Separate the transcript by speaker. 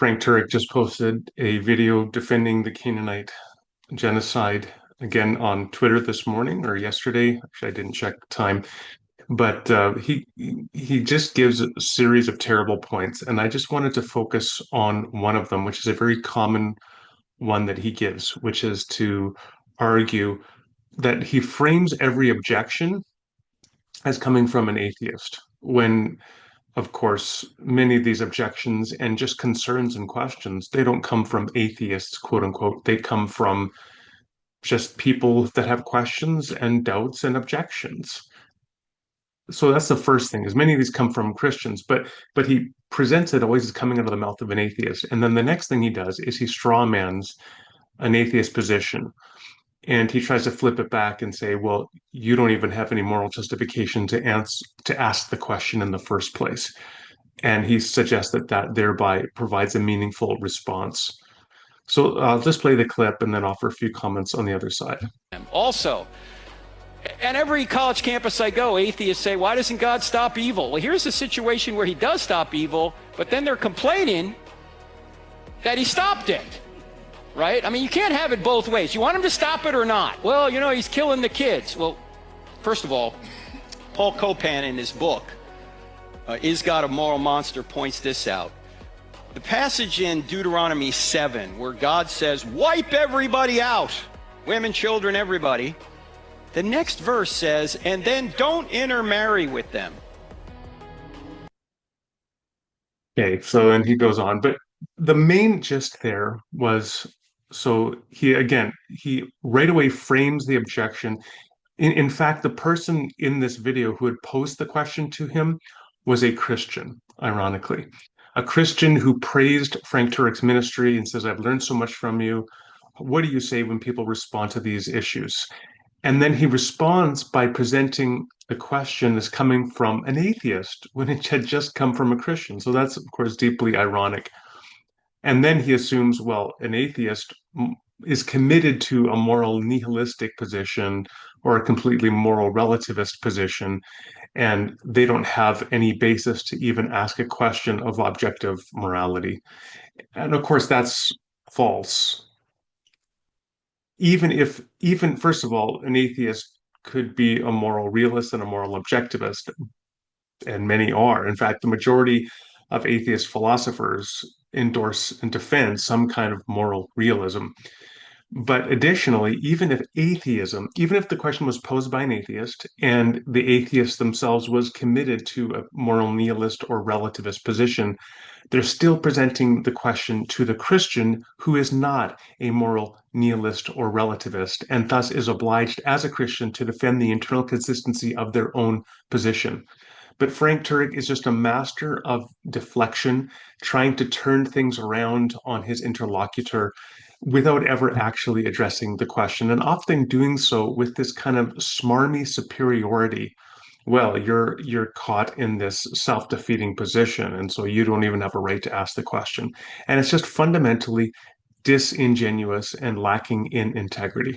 Speaker 1: Frank Turek just posted a video defending the Canaanite genocide again on Twitter this morning or yesterday. Actually, I didn't check the time, but he just gives a series of terrible points, and I just wanted to focus on one of them, which is a very common one that he gives, which is to argue that he frames every objection as coming from an atheist, when of course, many of these objections and just concerns and questions, they don't come from atheists, quote unquote. They come from just people that have questions and doubts and objections. So that's the first thing, is many of these come from Christians, but he presents it always as coming out of the mouth of an atheist. And then the next thing he does is he strawmans an atheist position. And he tries to flip it back and say, well, you don't even have any moral justification to ask the question in the first place. And he suggests that that thereby provides a meaningful response. So I'll just play the clip and then offer a few comments on the other side.
Speaker 2: Also, at every college campus I go, atheists say, why doesn't God stop evil? Well, here's a situation where he does stop evil, but then they're complaining that he stopped it, right? I mean, you can't have it both ways. You want him to stop it or not? Well, you know, he's killing the kids. Well, first of all, Paul Copan in his book, Is God a Moral Monster, points this out. The passage in Deuteronomy 7 where God says, wipe everybody out, women, children, everybody. The next verse says, and then don't intermarry with them.
Speaker 1: Okay, so then he goes on. But the main gist there was, so he right away frames the objection. In fact, the person in this video who had posed the question to him was a Christian, ironically. A Christian who praised Frank Turek's ministry and says, I've learned so much from you. What do you say when people respond to these issues? And then he responds by presenting the question as coming from an atheist when it had just come from a Christian. So that's, of course, deeply ironic. And then he assumes, well, an atheist is committed to a moral nihilistic position or a completely moral relativist position, and they don't have any basis to even ask a question of objective morality. And of course, that's false. Even first of all, an atheist could be a moral realist and a moral objectivist, and many are. In fact, the majority of atheist philosophers endorse and defend some kind of moral realism. But additionally, even if the question was posed by an atheist and the atheist themselves was committed to a moral nihilist or relativist position, they're still presenting the question to the Christian who is not a moral nihilist or relativist and thus is obliged as a Christian to defend the internal consistency of their own position. But Frank Turek is just a master of deflection, trying to turn things around on his interlocutor without ever actually addressing the question, and often doing so with this kind of smarmy superiority. Well, you're caught in this self-defeating position, and so you don't even have a right to ask the question. And it's just fundamentally disingenuous and lacking in integrity.